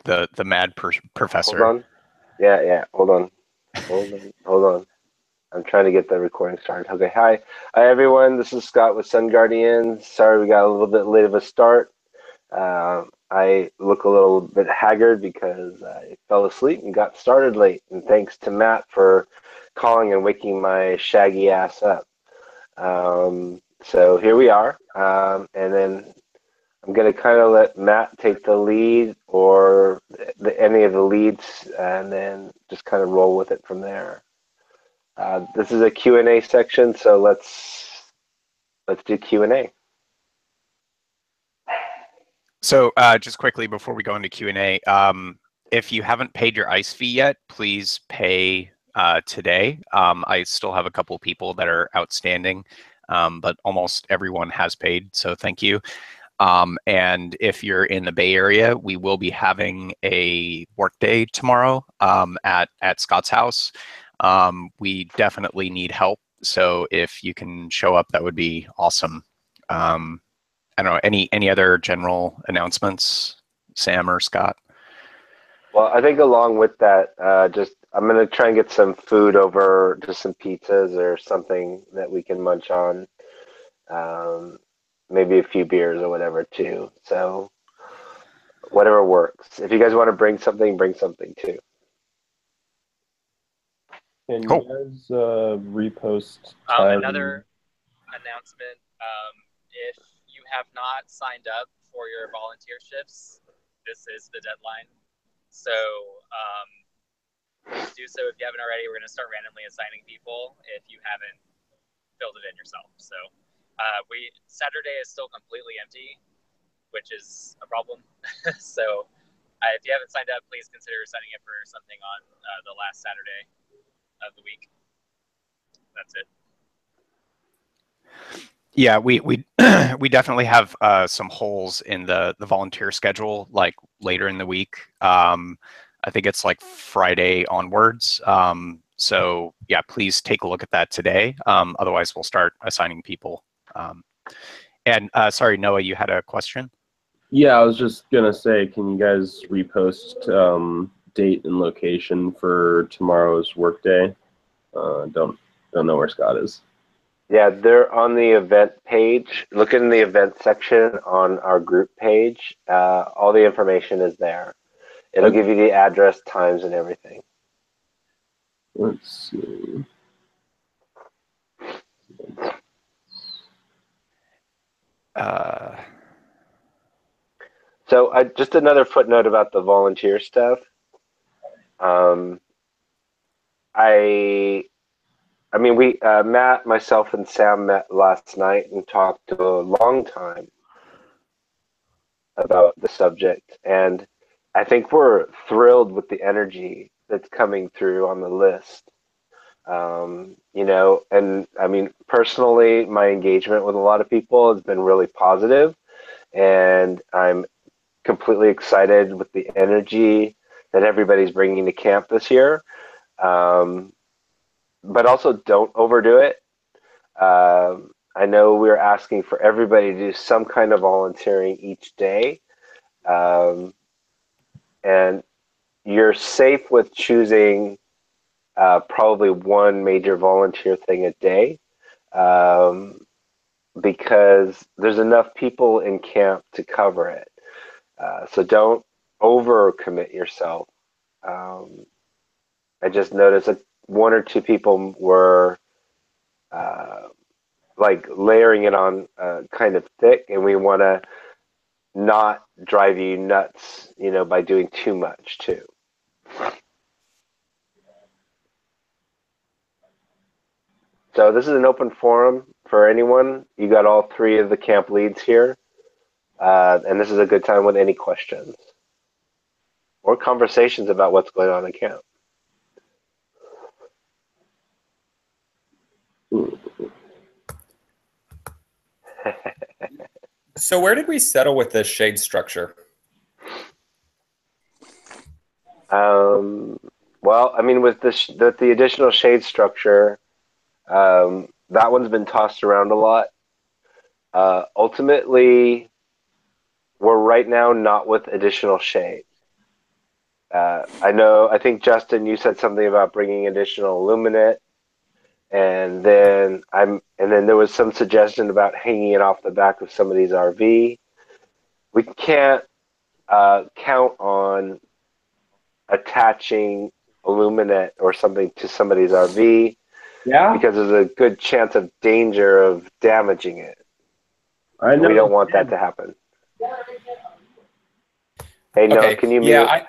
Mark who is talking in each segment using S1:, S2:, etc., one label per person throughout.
S1: the mad
S2: Hold
S1: professor.
S2: on. Yeah. Hold on. I'm trying to get the recording started. Okay, hi everyone. This is Scott with Sun Guardians. Sorry we got a little bit late of a start. I look a little bit haggard because I fell asleep and got started late. And thanks to Matt for calling and waking my shaggy ass up. So here we are. And then I'm going to kind of let Matt take the lead or any of the leads and then just kind of roll with it from there. This is a Q&A section, so let's do Q&A.
S1: So just quickly before we go into Q&A, if you haven't paid your ICE fee yet, please pay today. I still have a couple people that are outstanding, but almost everyone has paid, so thank you. And if you're in the Bay Area, we will be having a workday tomorrow at Scott's house. We definitely need help, so if you can show up, that would be awesome. I don't know, any other general announcements, Sam or Scott?
S2: Well, I think along with that, I'm gonna try and get some food over, just some pizzas or something that we can munch on. Um, Maybe a few beers or whatever too. So whatever works. If you guys want to bring something too.
S3: Can you
S1: Cool.
S3: guys repost time?
S4: Another announcement, if you have not signed up for your volunteer shifts, this is the deadline. So please do so if you haven't already. We're going to start randomly assigning people if you haven't filled it in yourself. So Saturday is still completely empty, which is a problem. So if you haven't signed up, please consider signing up for something on the last Saturday of the week. That's it.
S1: Yeah, we we definitely have some holes in the volunteer schedule, like later in the week. I think it's like Friday onwards. So yeah, please take a look at that today. Otherwise, we'll start assigning people. And sorry, Noah, you had a question?
S3: Yeah, I was just gonna say, can you guys repost date and location for tomorrow's workday? Don't know where Scott is.
S2: Yeah, they're on the event page. Look in the event section on our group page. All the information is there. It'll give you the address, times, and everything.
S3: Let's see.
S2: So just another footnote about the volunteer stuff. I mean, Matt, myself, and Sam met last night and talked a long time about the subject, and I think we're thrilled with the energy that's coming through on the list. And I mean, personally, my engagement with a lot of people has been really positive, and I'm completely excited with the energy that everybody's bringing to camp this year. But also don't overdo it. I know we're asking for everybody to do some kind of volunteering each day. And you're safe with choosing probably one major volunteer thing a day, because there's enough people in camp to cover it. So don't overcommit yourself. I just noticed that one or two people were like layering it on kind of thick, and we want to not drive you nuts, by doing too much too. So this is an open forum for anyone. You got all three of the camp leads here, and this is a good time with any questions or conversations about what's going on in camp.
S5: So where did we settle with this shade structure?
S2: Well, I mean, with the additional shade structure, that one's been tossed around a lot. Ultimately, we're right now not with additional shade. I think Justin, you said something about bringing additional Illuminate, and then there was some suggestion about hanging it off the back of somebody's RV. We can't count on attaching Illuminate or something to somebody's RV.
S3: Yeah,
S2: Because there's a good chance of danger of damaging it.
S3: I know.
S2: We don't want that to happen. Hey, Noah,
S5: Okay.
S2: can you mute?
S5: Yeah,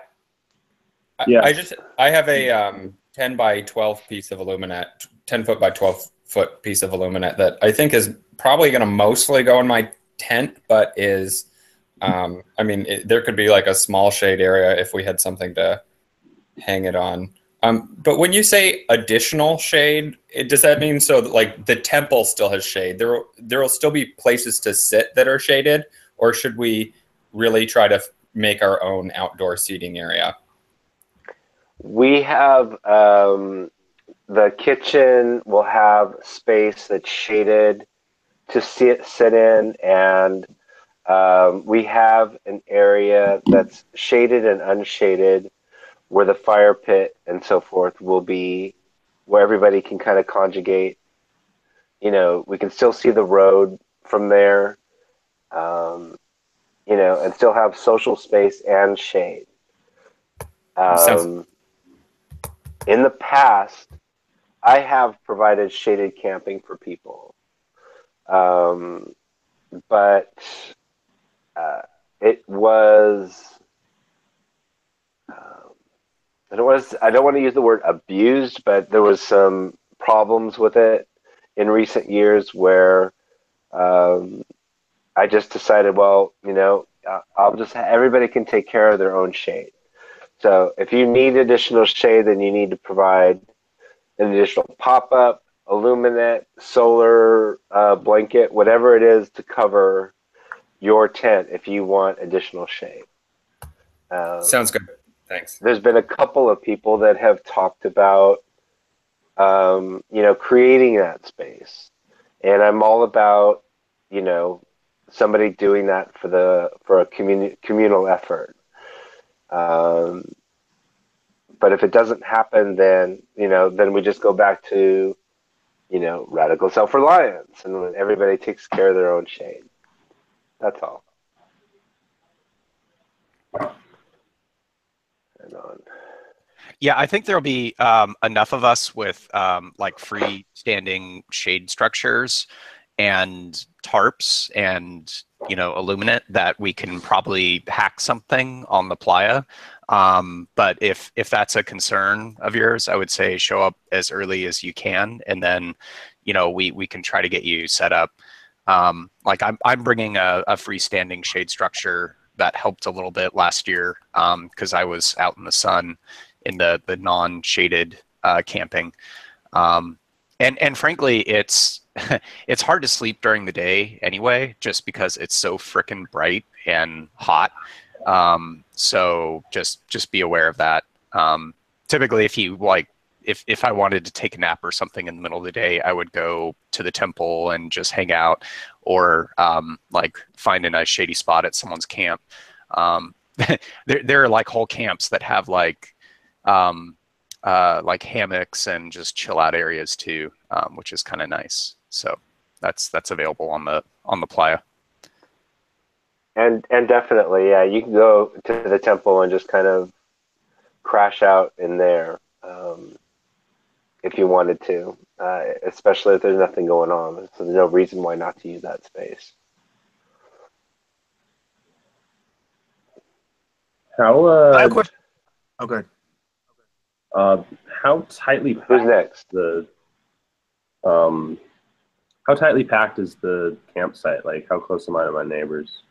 S3: Yeah.
S5: I have a 10 by 12 piece of Illuminate, 10 foot by 12 foot piece of Illuminate that I think is probably going to mostly go in my tent, but is, there could be like a small shade area if we had something to hang it on. But when you say additional shade, does that mean so that, like, the temple still has shade? There will still be places to sit that are shaded, or should we really try to make our own outdoor seating area?
S2: We have the kitchen will have space that's shaded to sit in, and we have an area that's shaded and unshaded where the fire pit and so forth will be, where everybody can kind of conjugate. We can still see the road from there, and still have social space and shade. In the past, I have provided shaded camping for people, but it was. I don't want to use the word abused, but there was some problems with it in recent years where I just decided, well, everybody can take care of their own shade. So if you need additional shade, then you need to provide an additional pop-up, Illuminate, solar blanket, whatever it is to cover your tent if you want additional shade.
S5: Sounds good. Thanks.
S2: There's been a couple of people that have talked about, creating that space, and I'm all about, somebody doing that for a communal effort. But if it doesn't happen, then we just go back to, radical self-reliance, and when everybody takes care of their own shade. That's all.
S1: Yeah, I think there'll be enough of us with like freestanding shade structures and tarps and Illuminate that we can probably hack something on the playa. But if that's a concern of yours, I would say show up as early as you can, and then we can try to get you set up. Like I'm bringing a freestanding shade structure that helped a little bit last year because I was out in the sun in the non-shaded camping. And frankly, it's it's hard to sleep during the day anyway, just because it's so frickin' bright and hot. So just be aware of that. Typically, if I wanted to take a nap or something in the middle of the day, I would go to the temple and just hang out, or like find a nice shady spot at someone's camp. There are like whole camps that have like hammocks and just chill out areas too, which is kind of nice. So that's available on the playa.
S2: And definitely, yeah, you can go to the temple and just kind of crash out in there if you wanted to, especially if there's nothing going on. So there's no reason why not to use that space.
S3: How
S6: I have a question. Okay.
S3: How tightly packed
S2: Who's next?
S3: How tightly packed is the campsite? Like, how close am I to my neighbors?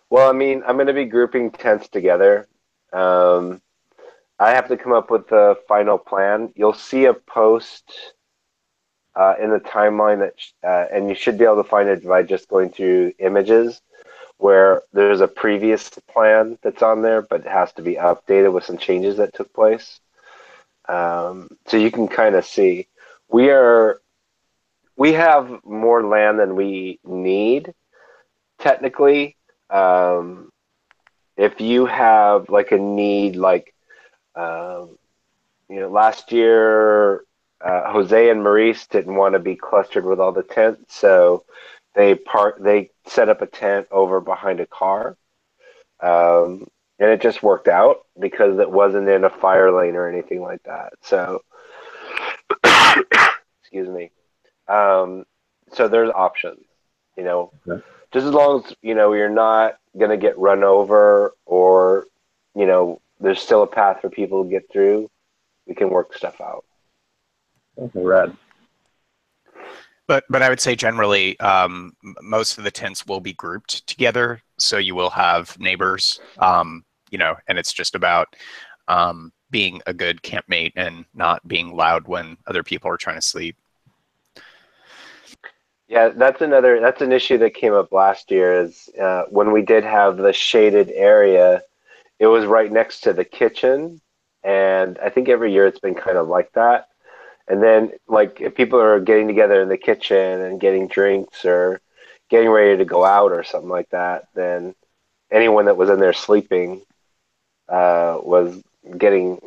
S2: Well, I mean, I'm going to be grouping tents together. I have to come up with the final plan. You'll see a post in the timeline that, and you should be able to find it by just going through images, where there's a previous plan that's on there, but it has to be updated with some changes that took place. So you can kind of see we have more land than we need, technically. if you have like a need, like last year Jose and Maurice didn't want to be clustered with all the tents, so they set up a tent over behind a car, and it just worked out because it wasn't in a fire lane or anything like that. So, excuse me. So there's options,
S3: Okay.
S2: just as long as you're not going to get run over, or there's still a path for people to get through. We can work stuff out.
S3: Okay, rad.
S1: But I would say generally, most of the tents will be grouped together, so you will have neighbors, and it's just about being a good campmate and not being loud when other people are trying to sleep.
S2: Yeah, that's an issue that came up last year. Is when we did have the shaded area, it was right next to the kitchen, and I think every year it's been kind of like that. And then, like, if people are getting together in the kitchen and getting drinks or getting ready to go out or something like that, then anyone that was in there sleeping was getting,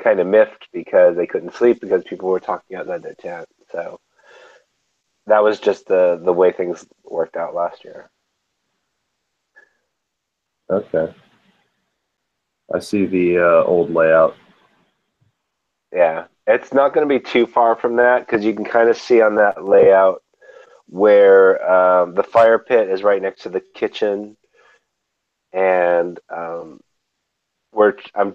S2: kind of miffed because they couldn't sleep because people were talking outside their tent. So that was just the way things worked out last year.
S3: Okay. I see the old layout.
S2: Yeah, it's not going to be too far from that because you can kind of see on that layout where the fire pit is right next to the kitchen, and I'm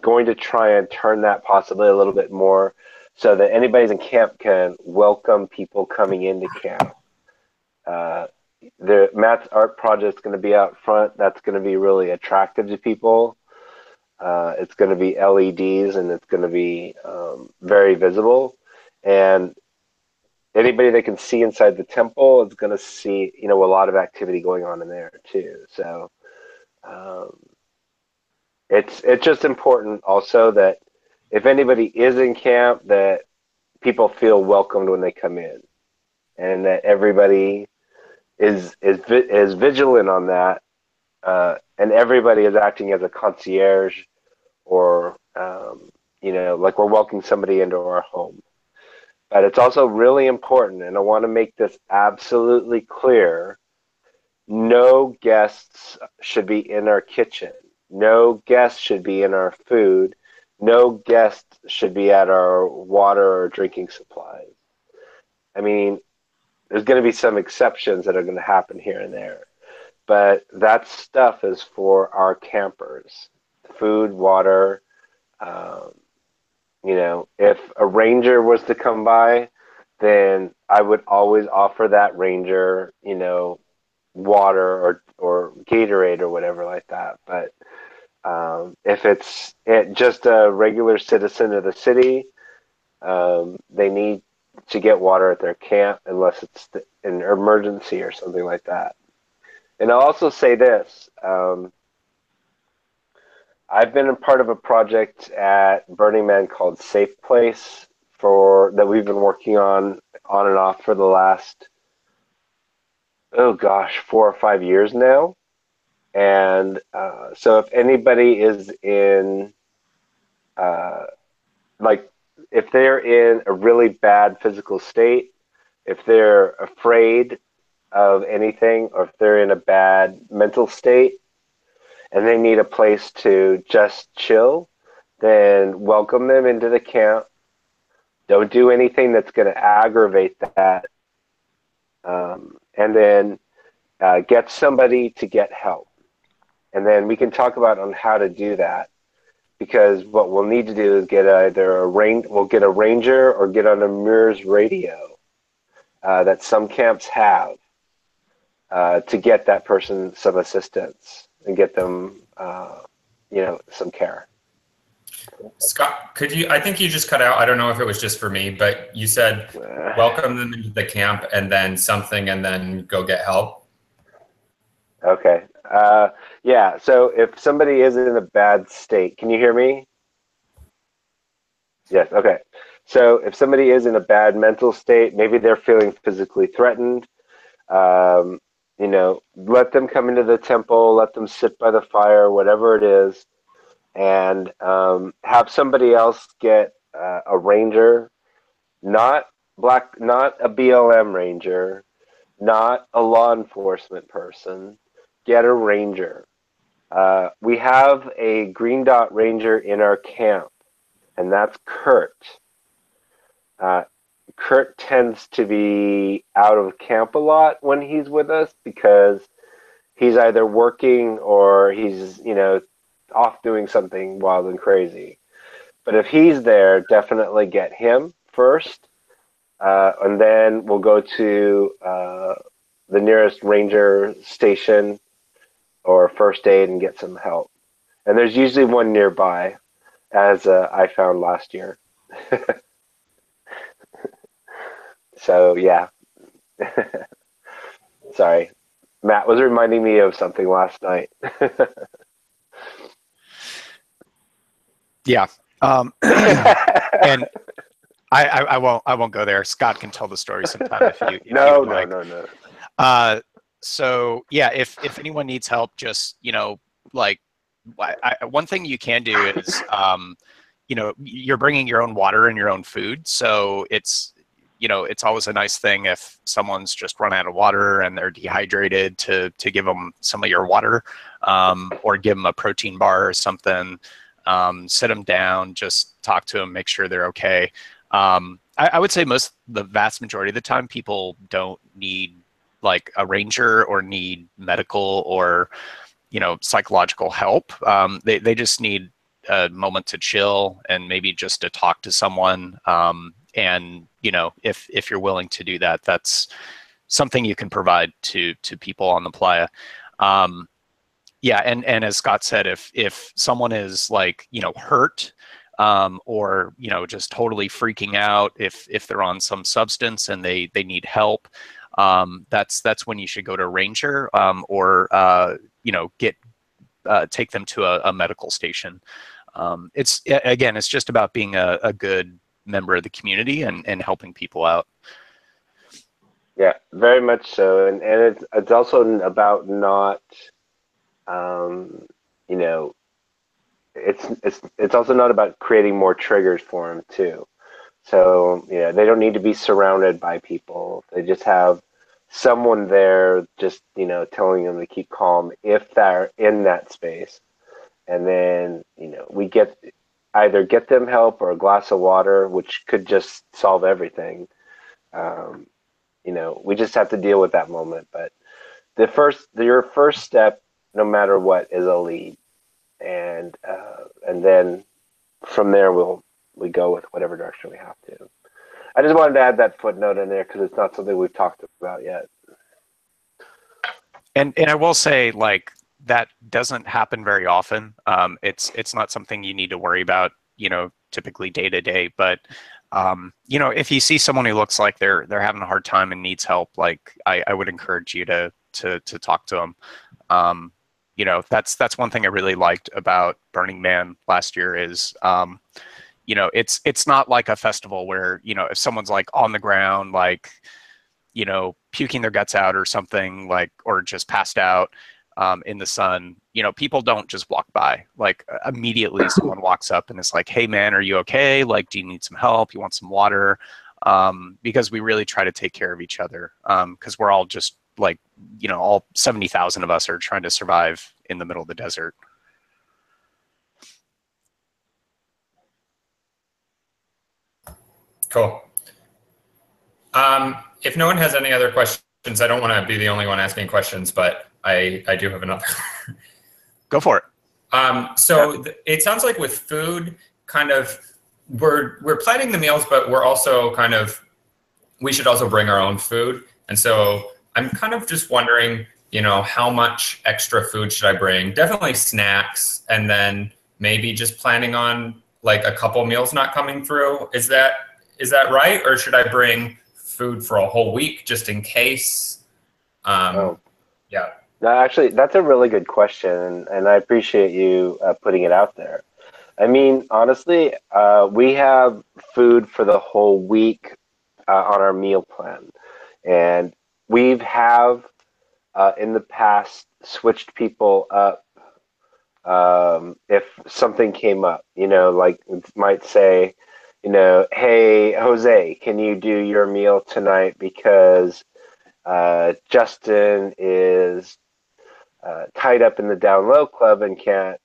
S2: going to try and turn that possibly a little bit more so that anybody in camp can welcome people coming into camp. Matt's art project is going to be out front. That's going to be really attractive to people. It's going to be LEDs, and it's going to be very visible. And anybody that can see inside the temple is going to see, a lot of activity going on in there too. So it's just important also that if anybody is in camp, that people feel welcomed when they come in, and that everybody is vigilant on that, and everybody is acting as a concierge, or like we're welcoming somebody into our home. But it's also really important, and I want to make this absolutely clear: no guests should be in our kitchen. No guests should be in our food. No guests should be at our water or drinking supplies. I mean, there's going to be some exceptions that are going to happen here and there, but that stuff is for our campers. Food, water. If a ranger was to come by, then I would always offer that ranger, water or Gatorade or whatever like that. But if it's just a regular citizen of the city, they need to get water at their camp unless it's an emergency or something like that. And I'll also say this. I've been a part of a project at Burning Man called Safe Place that we've been working on and off for the last, 4 or 5 years now. And so if anybody is in, if they're in a really bad physical state, if they're afraid of anything, or if they're in a bad mental state, and they need a place to just chill, then welcome them into the camp. Don't do anything that's going to aggravate that. And then get somebody to get help. And then we can talk about on how to do that. Because what we'll need to do is get we'll get a ranger or get on a MERS radio that some camps have to get that person some assistance and get them, some care.
S5: Scott, I think you just cut out. I don't know if it was just for me, but you said welcome them into the camp and then something and then go get help.
S2: Okay. Yeah. So if somebody is in a bad state, can you hear me? Yes. Okay. So if somebody is in a bad mental state, maybe they're feeling physically threatened, you know, let them come into the temple, let them sit by the fire, whatever it is, and have somebody else get a ranger, not not a BLM ranger, not a law enforcement person. Get a ranger. We have a green dot ranger in our camp, and that's Kurt. Uh, Kurt tends to be out of camp a lot when he's with us because he's either working or he's, you know, off doing something wild and crazy. But if he's there, definitely get him first, and then we'll go to the nearest ranger station or first aid and get some help. And there's usually one nearby, as I found last year. So yeah. Sorry. Matt was reminding me of something last night.
S1: Yeah. And I won't go there. Scott can tell the story sometime if you
S2: No.
S1: So yeah, if anyone needs help, just, you know, like, one thing you can do is, you know, you're bringing your own water and your own food, so it's, you know, it's always a nice thing if someone's just run out of water and they're dehydrated to give them some of your water, or give them a protein bar or something. Sit them down, just talk to them, make sure they're okay. I would say the vast majority of the time, people don't need like a ranger or need medical or, you know, psychological help. They just need a moment to chill and maybe just to talk to someone. And, you know, if you're willing to do that, that's something you can provide to people on the playa. Yeah, and as Scott said, if someone is, like, you know, hurt, or, you know, just totally freaking out, if they're on some substance and they need help, that's when you should go to a ranger, or you know, take them to a medical station. It's just about being a good member of the community and helping people out.
S2: Yeah, very much so, and it's also about not, you know, it's also not about creating more triggers for them too. So, you know, they don't need to be surrounded by people. They just have someone there, just, you know, telling them to keep calm if they're in that space, and then, you know, we either get them help or a glass of water, which could just solve everything. You know, we just have to deal with that moment. But your first step, no matter what, is a lead, and then from there we go with whatever direction we have to. I just wanted to add that footnote in there because it's not something we've talked about yet.
S1: And I will say, like, that doesn't happen very often. It's not something you need to worry about, you know, typically day to day. But you know, if you see someone who looks like they're having a hard time and needs help, like, I would encourage you to talk to them. You know, that's one thing I really liked about Burning Man last year is, you know, it's not like a festival where, you know, if someone's like on the ground, like, you know, puking their guts out or something, like, or just passed out in the sun, you know, people don't just walk by. Like, immediately someone walks up and is like, hey man, are you okay? Like, do you need some help? You want some water? Because we really try to take care of each other, because we're all just, like, you know, all 70,000 of us are trying to survive in the middle of the desert.
S5: Cool. If no one has any other questions, I don't want to be the only one asking questions, but I do have another.
S1: Go for it.
S5: So it sounds like with food, kind of, we're planning the meals, but we're also kind of, we should also bring our own food. And so I'm kind of just wondering, you know, how much extra food should I bring? Definitely snacks, and then maybe just planning on like a couple meals not coming through. Is that right? Or should I bring food for a whole week just in case? Yeah.
S2: No, actually, that's a really good question, and I appreciate you putting it out there. I mean, honestly, we have food for the whole week on our meal plan, and we have in the past switched people up if something came up. Like it might say, hey, Jose, can you do your meal tonight because Justin is tied up in the down low club and can't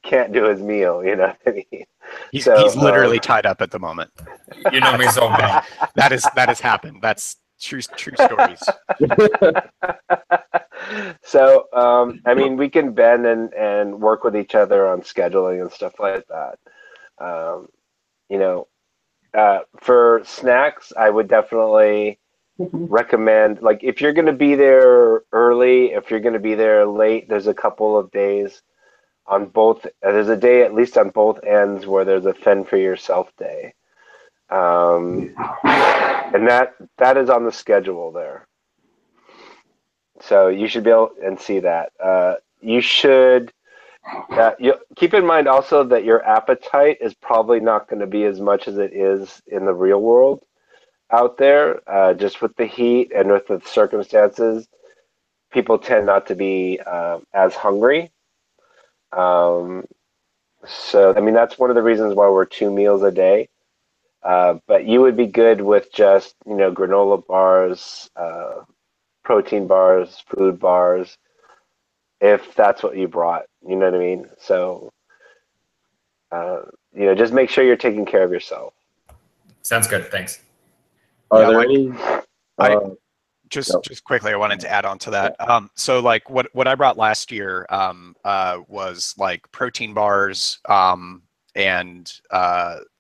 S2: can't do his meal. You know what I mean?
S1: He's
S2: So,
S1: literally tied up at the moment.
S5: You know me so well.
S1: That has happened. That's true stories.
S2: So, I mean, we can bend and work with each other on scheduling and stuff like that. You know, for snacks, I would definitely recommend, like, if you're going to be there early, if you're going to be there late, there's a couple of days on both. There's a day at least on both ends where there's a fend for yourself day, and that is on the schedule there. So you should be able and see that. You should keep in mind also that your appetite is probably not going to be as much as it is in the real world out there, just with the heat and with the circumstances. People tend not to be as hungry. So, I mean, that's one of the reasons why we're 2 meals a day. But you would be good with just, granola bars, protein bars, food bars, if that's what you brought. You know what I mean? So, just make sure you're taking care of yourself.
S5: Sounds good. Thanks.
S3: Are
S1: Yeah,
S3: there
S1: like-
S3: any?
S1: Just quickly, I wanted to add on to that. So like what I brought last year was like protein bars and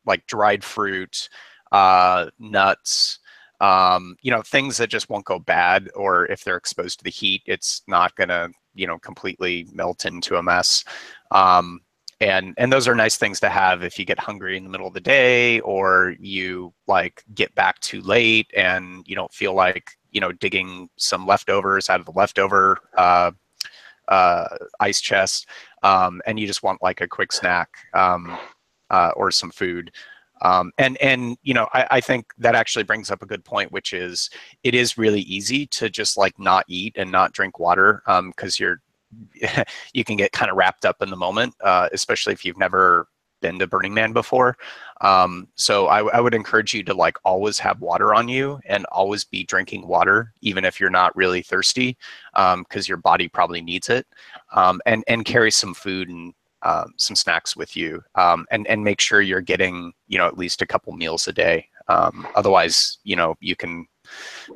S1: like dried fruit, nuts, things that just won't go bad, or if they're exposed to the heat, it's not gonna, completely melt into a mess. And those are nice things to have if you get hungry in the middle of the day, or you like get back too late and you don't feel like, digging some leftovers out of the leftover ice chest, and you just want like a quick snack or some food. I think that actually brings up a good point, which is it is really easy to just like not eat and not drink water because you can get kind of wrapped up in the moment, especially if you've never been to Burning Man before. So I would encourage you to like always have water on you and always be drinking water, even if you're not really thirsty, because your body probably needs it. And carry some food and some snacks with you, and make sure you're getting, at least a couple meals a day. Otherwise, you can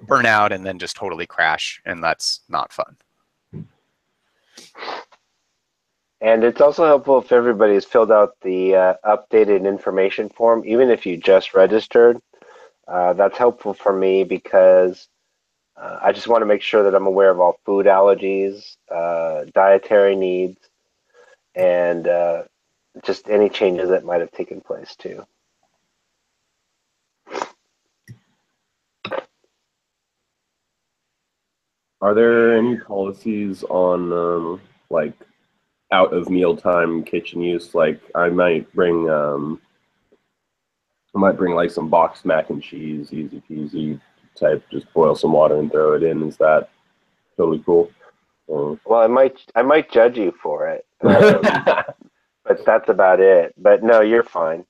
S1: burn out and then just totally crash, and that's not fun.
S2: And it's also helpful if everybody has filled out the updated information form, even if you just registered. That's helpful for me because I just want to make sure that I'm aware of all food allergies, dietary needs, and just any changes that might have taken place too.
S3: Are there any policies on like out of mealtime kitchen use? Like I might bring like some boxed mac and cheese, easy peasy type. Just boil some water and throw it in. Is that totally cool?
S2: Well, I might judge you for it, but that's about it. But no, you're fine.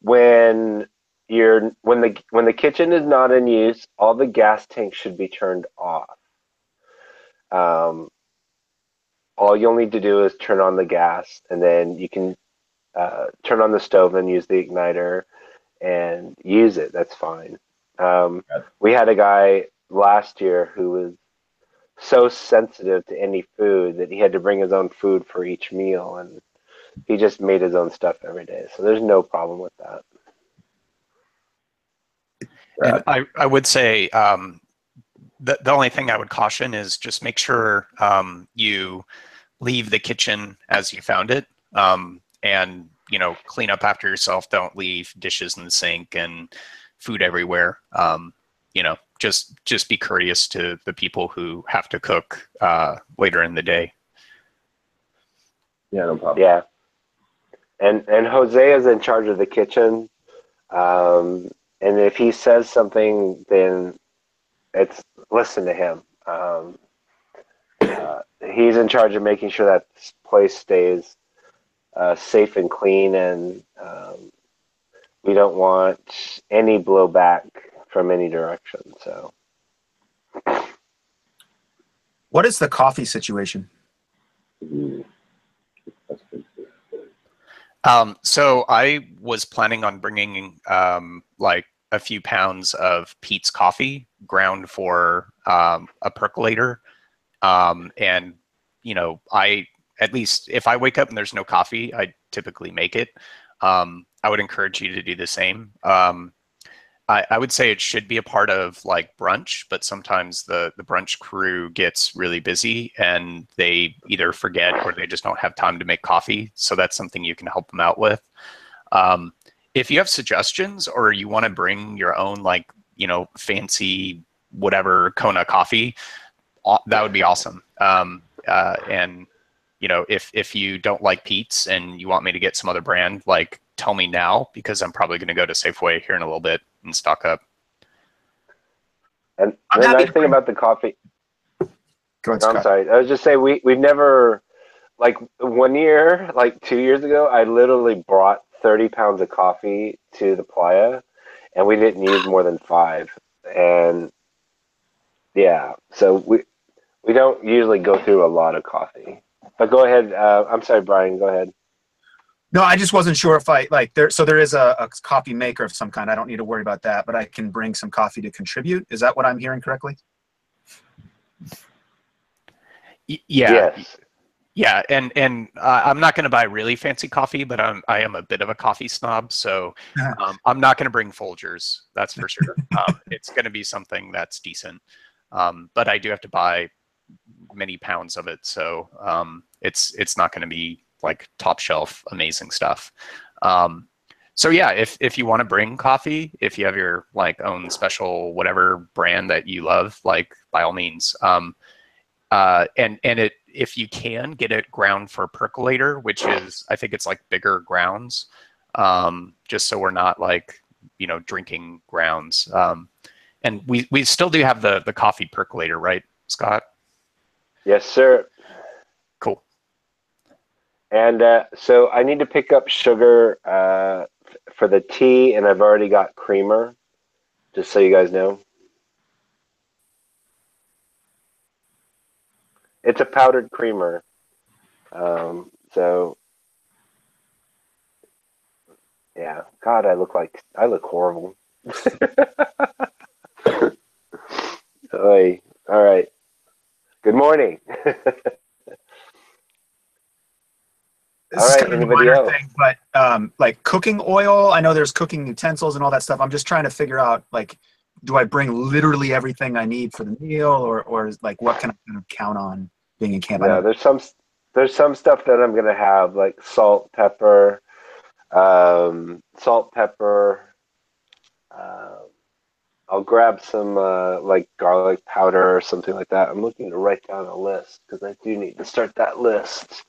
S2: When the kitchen is not in use, all the gas tanks should be turned off. All you'll need to do is turn on the gas, and then you can turn on the stove and use the igniter and use it. That's fine. We had a guy last year who was so sensitive to any food that he had to bring his own food for each meal, and he just made his own stuff every day. So there's no problem with that.
S1: And I would say the only thing I would caution is just make sure you leave the kitchen as you found it, and clean up after yourself. Don't leave dishes in the sink and food everywhere. Just be courteous to the people who have to cook later in the day.
S3: Yeah, no problem.
S2: Yeah, and Jose is in charge of the kitchen, and if he says something, then it's listen to him. He's in charge of making sure that this place stays safe and clean, and we don't want any blowback from any direction. So,
S6: What is the coffee situation?
S1: So I was planning on bringing like a few pounds of Pete's coffee ground for a percolator. And, you know, at least if I wake up and there's no coffee, I typically make it. I would encourage you to do the same. I would say it should be a part of like brunch, but sometimes the brunch crew gets really busy and they either forget or they just don't have time to make coffee. So that's something you can help them out with. If you have suggestions or you want to bring your own like, you know, fancy whatever Kona coffee, that would be awesome. And you know, if you don't like Pete's and you want me to get some other brand, like tell me now, because I'm probably going to go to Safeway here in a little bit and stock up.
S2: and the nice thing about the coffee.
S6: Go ahead,
S2: No,
S6: Scott.
S2: I'm sorry. I was just saying we've never, like 1 year, like 2 years ago, I literally brought 30 pounds of coffee to the playa, and we didn't use more than 5. And yeah, so we don't usually go through a lot of coffee. But go ahead. I'm sorry, Brian. Go ahead.
S6: No, I just wasn't sure if I like there. So there is a coffee maker of some kind. I don't need to worry about that, but I can bring some coffee to contribute. Is that what I'm hearing correctly?
S1: Yeah.
S2: Yes.
S1: Yeah, and I'm not going to buy really fancy coffee, but I am a bit of a coffee snob, so I'm not going to bring Folgers, that's for sure. It's going to be something that's decent, but I do have to buy many pounds of it, so it's not going to be like top shelf amazing stuff. So yeah, if you want to bring coffee, if you have your like own special whatever brand that you love, like by all means. And if you can get it ground for percolator, which is, I think it's like bigger grounds, just so we're not like, you know, drinking grounds. And we still do have the coffee percolator, right, Scott?
S2: Yes, sir.
S1: Cool.
S2: And so I need to pick up sugar for the tea, and I've already got creamer, just so you guys know. It's a powdered creamer. So yeah, God, I look horrible. Oy. All right. Good morning.
S6: This
S2: All
S6: is
S2: right,
S6: kind of a
S2: anybody
S6: minor
S2: else?
S6: thing, but like cooking oil, I know there's cooking utensils and all that stuff. I'm just trying to figure out, like, do I bring literally everything I need for the meal, or like what can I kind of count on being in camp? I
S2: No,
S6: know.
S2: there's some stuff that I'm gonna have, like salt, pepper. I'll grab some like garlic powder or something like that. I'm looking to write down a list because I do need to start that list.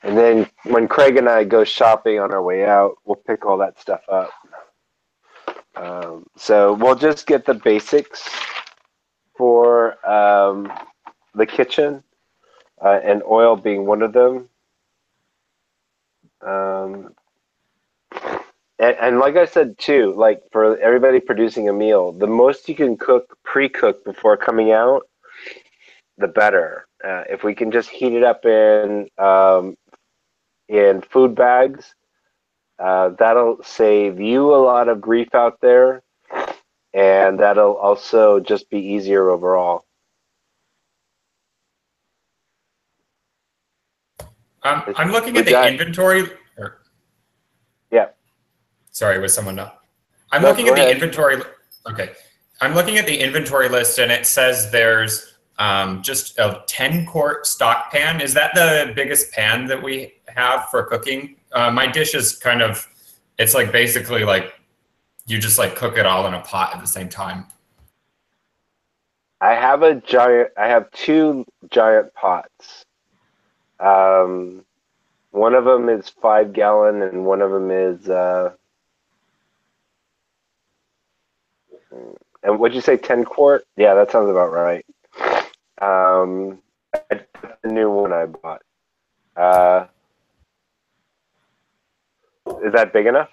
S2: And then when Craig and I go shopping on our way out, we'll pick all that stuff up. So we'll just get the basics for the kitchen, and oil being one of them. And like I said too, like for everybody producing a meal, the most you can pre-cook before coming out, the better. If we can just heat it up in food bags, that'll save you a lot of grief out there, and that'll also just be easier overall.
S5: I'm looking at the inventory.
S2: Yeah.
S5: Sorry, was someone else? I'm
S2: No,
S5: looking
S2: go
S5: at the
S2: ahead.
S5: inventory. Okay. I'm looking at the inventory list, and it says there's just a 10-quart stock pan. Is that the biggest pan that we have for cooking? My dish is kind of, it's like basically like you just like cook it all in a pot at the same time.
S2: I have 2 giant pots. One of them is 5 gallon, and one of them is And what'd you say, 10 quart? Yeah, that sounds about right. That's the new one I bought. Is that big enough?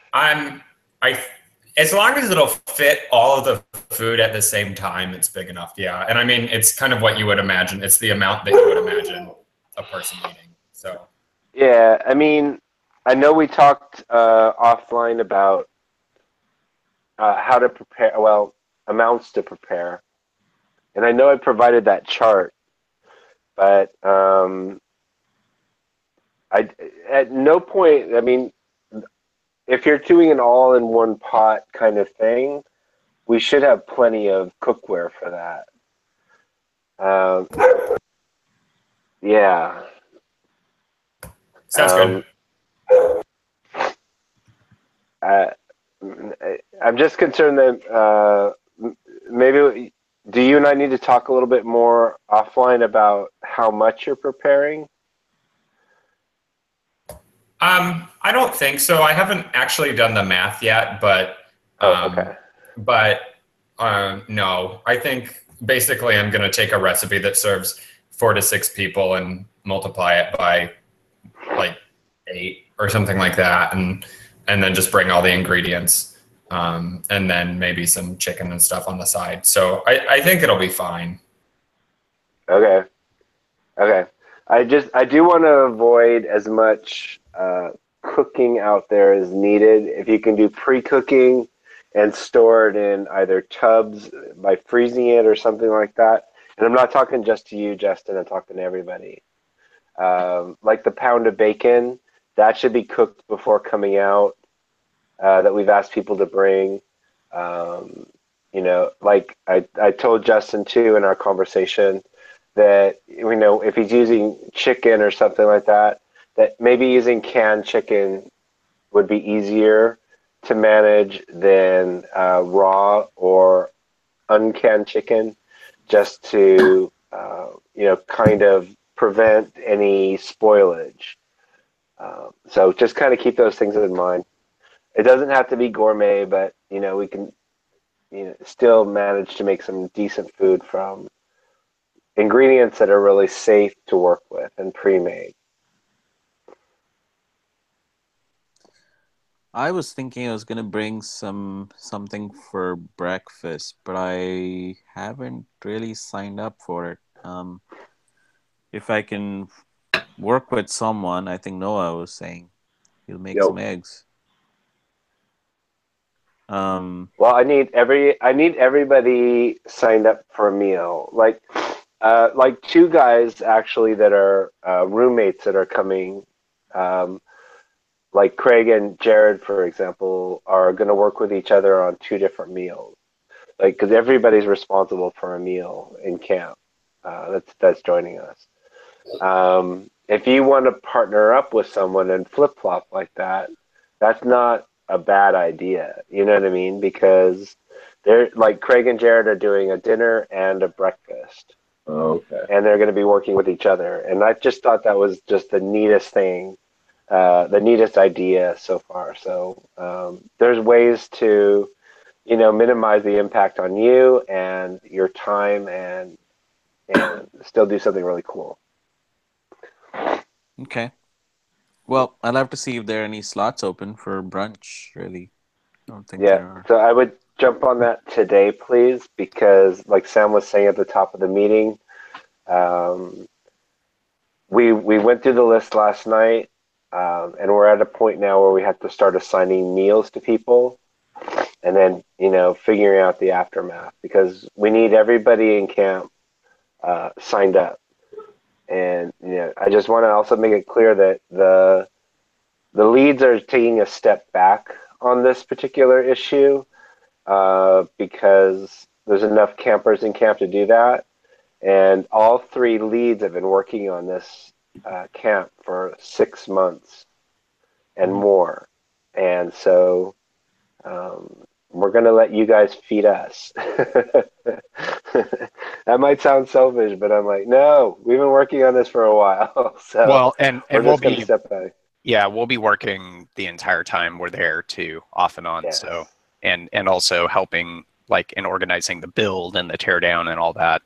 S5: As long as it'll fit all of the food at the same time, it's big enough. Yeah, and I mean, it's kind of what you would imagine. It's the amount that you would imagine a person eating. So.
S2: Yeah, I mean, I know we talked offline about how to prepare. Well, amounts to prepare, and I know I provided that chart, but I at no point. I mean, if you're doing an all-in-one pot kind of thing, we should have plenty of cookware for that. Yeah.
S5: Sounds good.
S2: I'm just concerned that maybe do you and I need to talk a little bit more offline about how much you're preparing?
S5: I don't think so. I haven't actually done the math yet, but
S2: Okay.
S5: No, I think basically I'm going to take a recipe that serves 4 to 6 people and multiply it by like 8 or something like that, and then just bring all the ingredients, and then maybe some chicken and stuff on the side. So I think it'll be fine.
S2: Okay. I do want to avoid as much cooking out there as needed. If you can do pre-cooking and store it in either tubs by freezing it or something like that. And I'm not talking just to you, Justin. I'm talking to everybody. Like the pound of bacon, that should be cooked before coming out. That we've asked people to bring. You know, like I told Justin too in our conversation that, you know, if he's using chicken or something like that, that maybe using canned chicken would be easier to manage than raw or uncanned chicken, just to you know, kind of prevent any spoilage. So just kind of keep those things in mind. It doesn't have to be gourmet, but you know, we can, you know, still manage to make some decent food from ingredients that are really safe to work with and pre-made.
S7: I was thinking I was gonna bring something for breakfast, but I haven't really signed up for it. If I can work with someone, I think Noah was saying he'll make some eggs.
S2: Well, I need everybody signed up for a meal. Like 2 guys actually that are roommates that are coming. Like Craig and Jared, for example, are going to work with each other on 2 different meals. Like, because everybody's responsible for a meal in camp. That's joining us. If you want to partner up with someone and flip-flop like that, that's not a bad idea. You know what I mean? Because they're like Craig and Jared are doing a dinner and a breakfast.
S3: Okay.
S2: And they're going to be working with each other. And I just thought that was just the neatest thing, the neatest idea so far. So there's ways to, you know, minimize the impact on you and your time and still do something really cool.
S7: Okay. Well, I'll have to see if there are any slots open for brunch, really. I don't think there are.
S2: So I would jump on that today, please, because like Sam was saying at the top of the meeting, we went through the list last night, and we're at a point now where we have to start assigning meals to people and then, you know, figuring out the aftermath, because we need everybody in camp signed up. And you know, I just want to also make it clear that the leads are taking a step back on this particular issue because there's enough campers in camp to do that, and all 3 leads have been working on this camp for 6 months and more, and so we're going to let you guys feed us. That might sound selfish, but I'm like, no, we've been working on this for a while. So
S1: well, and we'll be
S2: step back.
S1: Yeah, we'll be working the entire time we're there too, off and on.
S2: Yes.
S1: So and also helping like in organizing the build and the teardown and all that.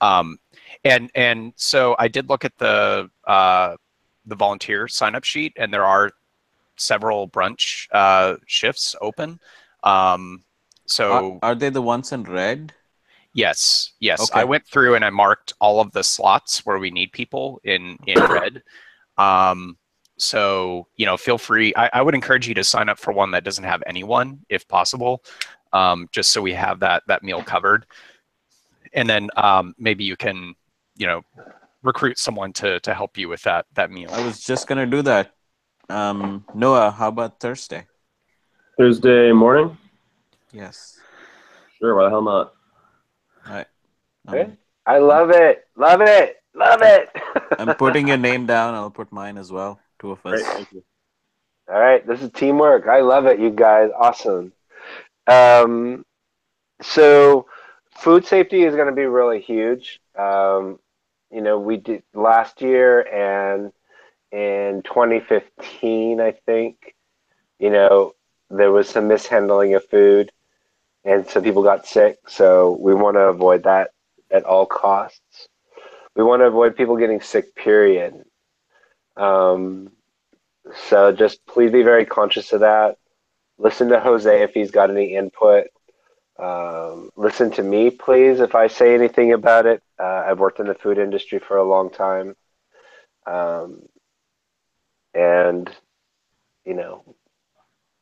S1: And so I did look at the volunteer sign up sheet, and there are several brunch shifts open. So
S7: Are they the ones in red?
S1: yes.
S7: Okay.
S1: I went through and I marked all of the slots where we need people in red. So, you know, feel free. I would encourage you to sign up for one that doesn't have anyone, if possible, just so we have that meal covered. And then maybe you can, you know, recruit someone to help you with that meal.
S7: I was just gonna do that. Noah, how about Thursday?
S3: Thursday morning?
S7: Yes.
S3: Sure, why the hell not?
S7: All right.
S2: Okay. I love it. Love it. Love it.
S7: I'm putting your name down. I'll put mine as well. Two of us.
S3: Great, thank you.
S2: All right. This is teamwork. I love it, you guys. Awesome. So food safety is going to be really huge. You know, we did last year and in 2015, I think, you know, there was some mishandling of food and some people got sick. So we want to avoid that at all costs. We want to avoid people getting sick, period. So just please be very conscious of that. Listen to Jose if he's got any input. Listen to me, please, if I say anything about it. I've worked in the food industry for a long time. And, you know,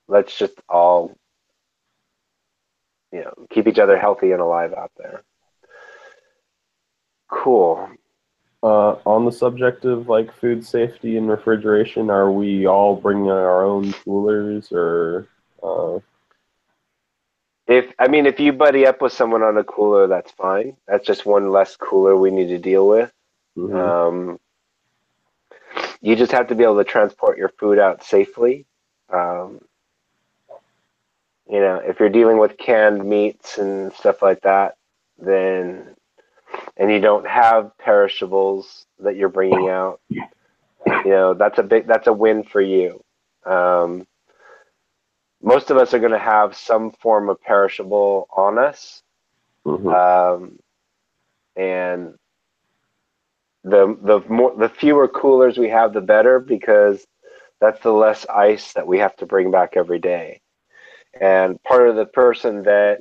S2: let's just all, you know, keep each other healthy and alive out there. Cool.
S3: On the subject of like food safety and refrigeration, are we all bringing our own coolers or?
S2: If you buddy up with someone on a cooler, that's fine. That's just one less cooler we need to deal with.
S3: Mhm.
S2: You just have to be able to transport your food out safely. You know, if you're dealing with canned meats and stuff like that, then, and you don't have perishables that you're bringing out, you know, that's a win for you. Most of us are going to have some form of perishable on us.
S3: Mhm.
S2: And the fewer coolers we have, the better, because that's the less ice that we have to bring back every day. And part of the person that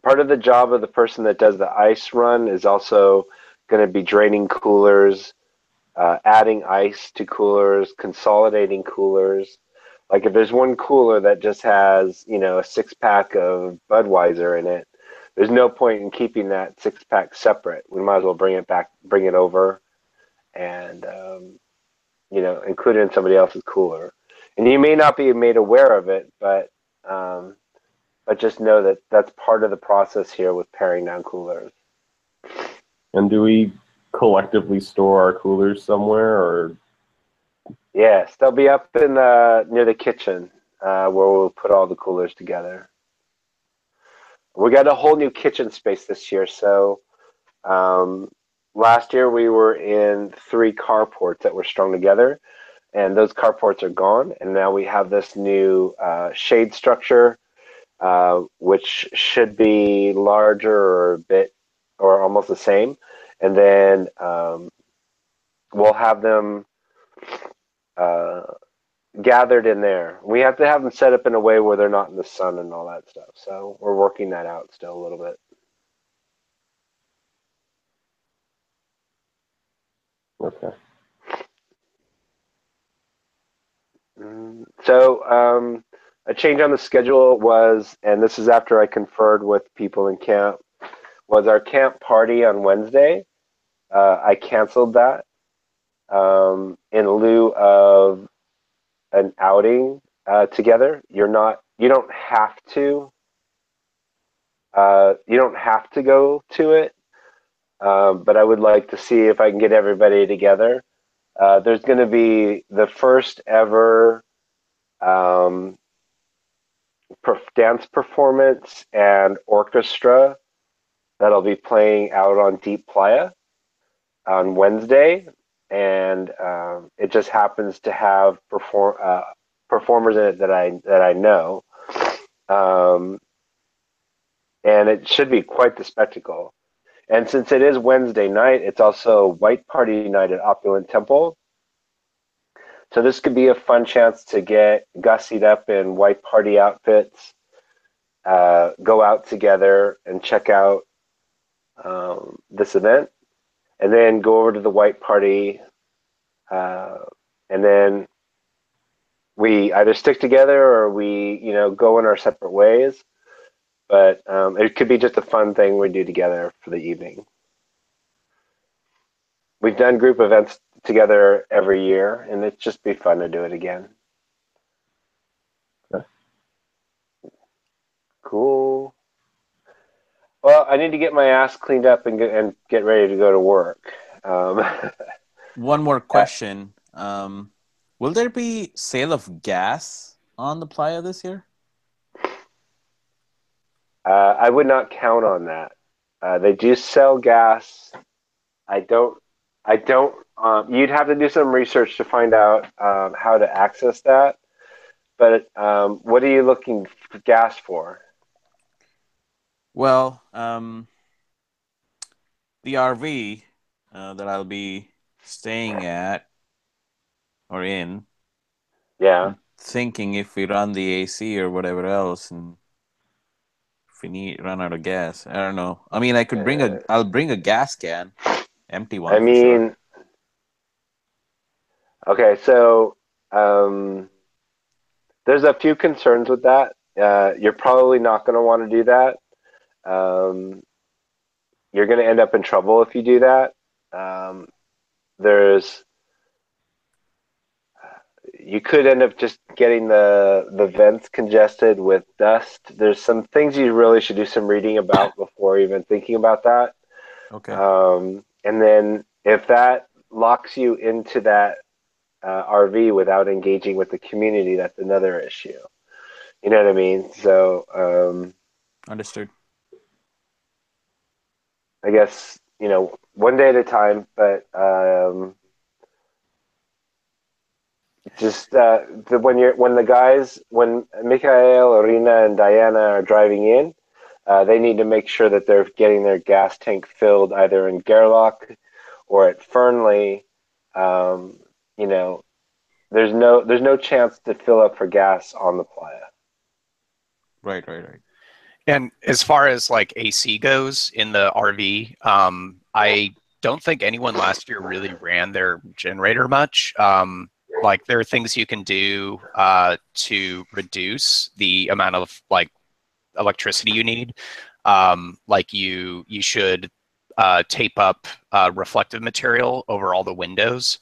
S2: part of the job of the person that does the ice run is also going to be draining coolers, adding ice to coolers, consolidating coolers. Like if there's one cooler that just has, you know, a 6-pack of Budweiser in it, there's no point in keeping that 6-pack separate. We might as well bring it over, and you know, include it in somebody else's cooler. And you may not be made aware of it, but just know that that's part of the process here with paring down coolers.
S3: And do we collectively store our coolers somewhere, or?
S2: Yes, they'll be up in near the kitchen where we'll put all the coolers together. We got a whole new kitchen space this year. So last year we were in 3 carports that were strung together, and those carports are gone. And now we have this new shade structure, which should be larger or a bit or almost the same. And then we'll have them gathered in there. We have to have them set up in a way where they're not in the sun and all that stuff. So we're working that out still a little bit.
S3: Okay.
S2: So a change on the schedule was, and this is after I conferred with people in camp, was our camp party on Wednesday. I canceled that in lieu of an outing together. You don't have to go to it, but I would like to see if I can get everybody together. There's going to be the first ever dance performance and orchestra that'll be playing out on Deep Playa on Wednesday, and it just happens to have performers in it that I know, and it should be quite the spectacle. And since it is Wednesday night, it's also White Party night at Opulent Temple. So this could be a fun chance to get gussied up in White Party outfits, go out together and check out this event, and then go over to the White Party, and then we either stick together or we, go in our separate ways. But it could be just a fun thing we do together for the evening. We've done group events together every year, and it'd just be fun to do it again.
S3: Okay.
S2: Cool. Well, I need to get my ass cleaned up and get ready to go to work.
S7: One more question. Will there be sale of gas on the playa this year?
S2: I would not count on that. They do sell gas. I don't. You'd have to do some research to find out how to access that. But what are you looking for gas for?
S7: Well, the RV that I'll be staying at or in.
S2: Yeah.
S7: Thinking if we run the AC or whatever else, and if we run out of gas, I don't know. I mean, I'll bring a gas can, empty one.
S2: I mean, okay, so there's a few concerns with that. You're probably not going to want to do that. You're going to end up in trouble if you do that. You could end up just getting the vents congested with dust. There's some things you really should do some reading about before even thinking about that.
S7: Okay.
S2: And then if that locks you into that RV without engaging with the community, that's another issue. You know what I mean? So
S7: Understood.
S2: I guess, one day at a time, but just when Mikhail, Irina, and Diana are driving in, they need to make sure that they're getting their gas tank filled either in Gerlach or at Fernley. There's no chance to fill up for gas on the playa.
S7: Right.
S1: And as far as like AC goes in the RV, I don't think anyone last year really ran their generator much. Like there are things you can do to reduce the amount of like electricity you need. Like you should tape up reflective material over all the windows,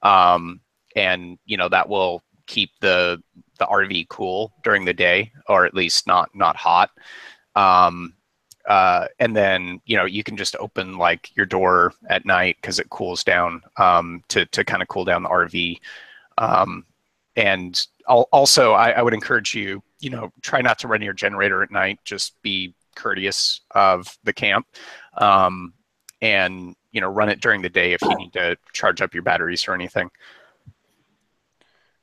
S1: and that will keep the RV cool during the day, or at least not hot. And then you can just open like your door at night because it cools down to kind of cool down the RV. And also, I would encourage you, try not to run your generator at night. Just be courteous of the camp, and run it during the day if you need to charge up your batteries or anything.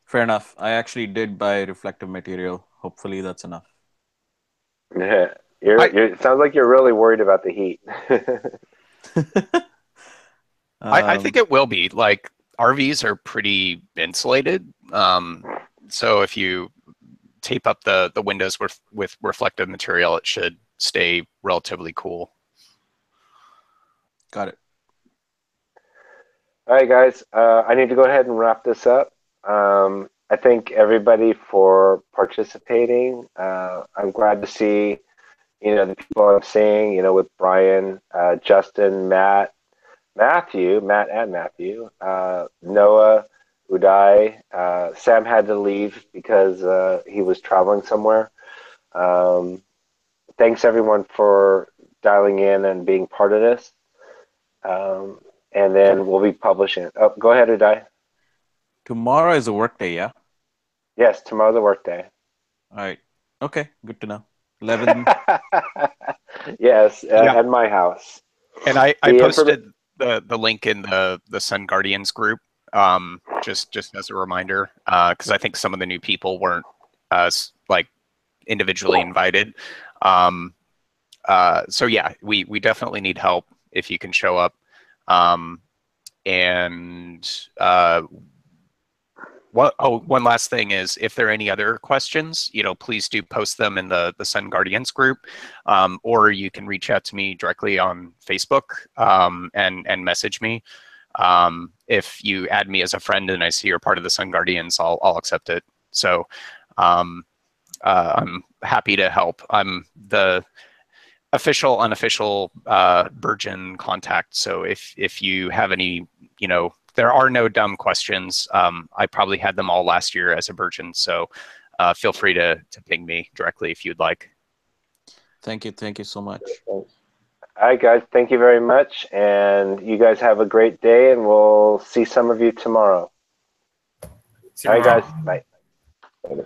S7: Fair enough. I actually did buy reflective material. Hopefully that's enough.
S2: Yeah, it sounds like you're really worried about the heat.
S1: I think it will be. Like RVs are pretty insulated, so if you tape up the windows with reflective material, it should stay relatively cool.
S7: Got it.
S2: All right, guys. I need to go ahead and wrap this up. I thank everybody for participating. I'm glad to see, the people I'm seeing, with Brian, Justin, Matt and Matthew, Noah, Uday. Sam had to leave because he was traveling somewhere. Thanks everyone for dialing in and being part of this. And then we'll be publishing it. Oh, go ahead, Uday.
S7: Tomorrow is a work day, yeah?
S2: Yes, tomorrow's a work day.
S7: All right. Okay, good to know. 11.
S2: Yes, at my house.
S1: And I posted the link in the Sun Guardians group just as a reminder, because I think some of the new people weren't like individually invited. So yeah, we definitely need help if you can show up. One last thing is, if there are any other questions, please do post them in the Sun Guardians group, or you can reach out to me directly on Facebook and message me. If you add me as a friend and I see you're part of the Sun Guardians, I'll accept it. So I'm happy to help. I'm the official, unofficial Burgeon contact. So if you have any, there are no dumb questions. I probably had them all last year as a Burgeon. So feel free to ping me directly if you'd like.
S7: Thank you. Thank you so much.
S2: All right, guys. Thank you very much. And you guys have a great day, and we'll see some of you tomorrow.
S5: See you
S2: All right,
S5: tomorrow.
S2: guys. Bye.